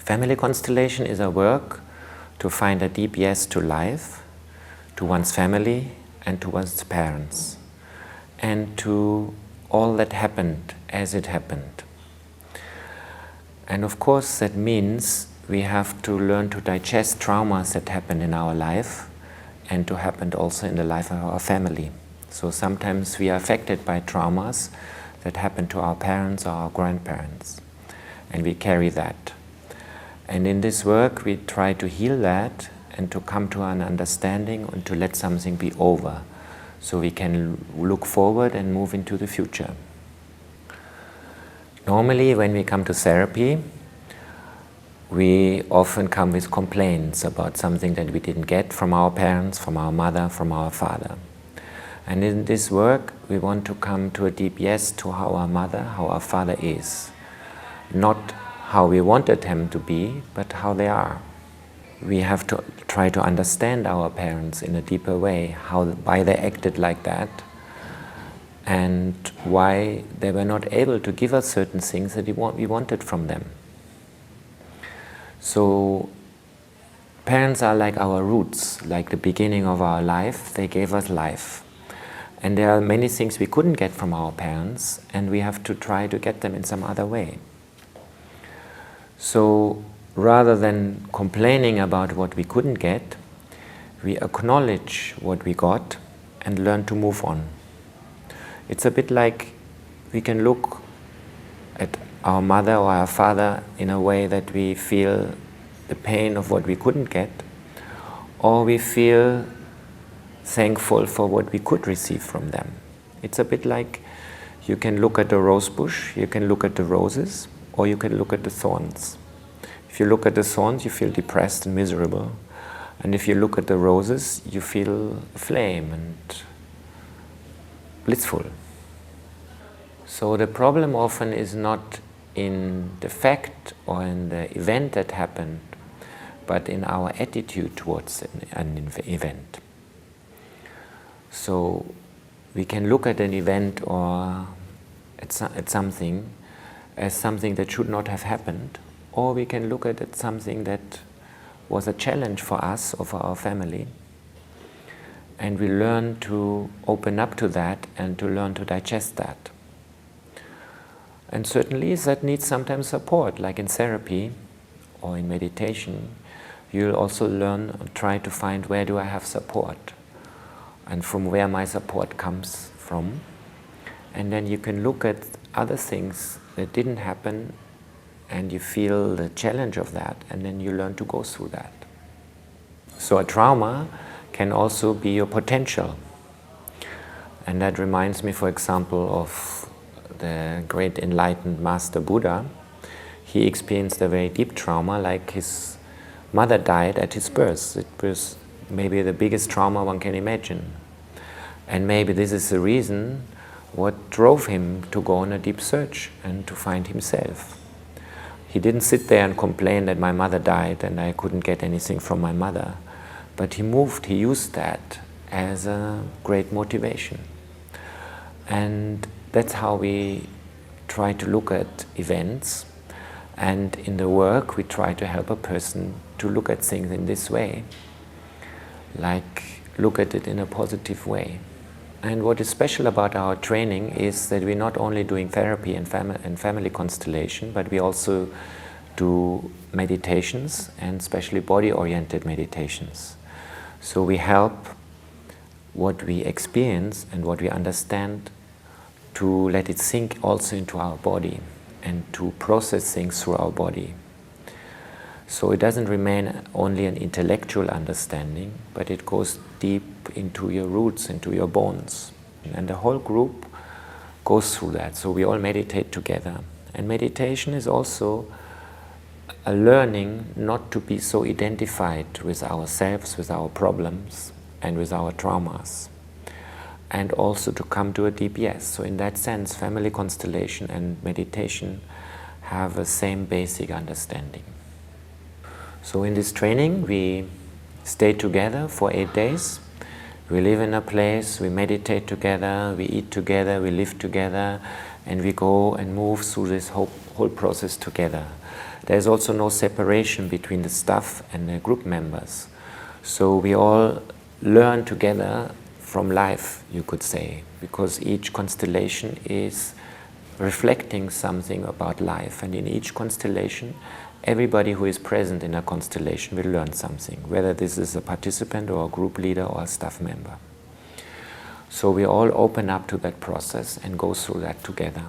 Family constellation is a work to find a deep yes to life, to one's family and to one's parents, and to all that happened as it happened. And of course that means we have to learn to digest traumas that happened in our life and to happen also in the life of our family. So sometimes we are affected by traumas that happened to our parents or our grandparents, and we carry that. And in this work we try to heal that and to come to an understanding and to let something be over, so we can look forward and move into the future. Normally when we come to therapy, we often come with complaints about something that we didn't get from our parents, from our mother, from our father. And in this work we want to come to a deep yes to how our mother, how our father is. Not how we wanted them to be, but how they are. We have to try to understand our parents in a deeper way, why they acted like that, and why they were not able to give us certain things that we wanted from them. So parents are like our roots, like the beginning of our life. They gave us life. And there are many things we couldn't get from our parents, and we have to try to get them in some other way. So rather than complaining about what we couldn't get, we acknowledge what we got and learn to move on. It's a bit like we can look at our mother or our father in a way that we feel the pain of what we couldn't get, or we feel thankful for what we could receive from them. It's a bit like you can look at a rose bush, you can look at the roses, or you can look at the thorns. If you look at the thorns, you feel depressed and miserable. And if you look at the roses, you feel flame and blissful. So the problem often is not in the fact or in the event that happened, but in our attitude towards an event. So we can look at an event or at something as something that should not have happened, or we can look at it as something that was a challenge for us or for our family, and we learn to open up to that and to learn to digest that. And certainly that needs sometimes support, like in therapy or in meditation. You'll also learn, try to find where do I have support, and from where my support comes from. And then you can look at other things that didn't happen, and you feel the challenge of that, and then you learn to go through that. So a trauma can also be your potential. And that reminds me, for example, of the great enlightened Master Buddha. He experienced a very deep trauma, like his mother died at his birth. It was maybe the biggest trauma one can imagine. And maybe this is the reason what drove him to go on a deep search and to find himself. He didn't sit there and complain that my mother died and I couldn't get anything from my mother. But he used that as a great motivation. And that's how we try to look at events. And in the work we try to help a person to look at things in this way. Like look at it in a positive way. And what is special about our training is that we're not only doing therapy and family constellation, but we also do meditations, and especially body-oriented meditations. So we help what we experience and what we understand to let it sink also into our body and to process things through our body. So it doesn't remain only an intellectual understanding, but it goes deep into your roots, into your bones. And the whole group goes through that. So we all meditate together. And meditation is also a learning not to be so identified with ourselves, with our problems, and with our traumas. And also to come to a deep yes. So in that sense, family constellation and meditation have the same basic understanding. So in this training, we stay together for 8 days. We live in a place, we meditate together, we eat together, we live together, and we go and move through this whole process together. There's also no separation between the staff and the group members. So we all learn together from life, you could say, because each constellation is reflecting something about life, and in each constellation, everybody who is present in a constellation will learn something, whether this is a participant or a group leader or a staff member. So we all open up to that process and go through that together.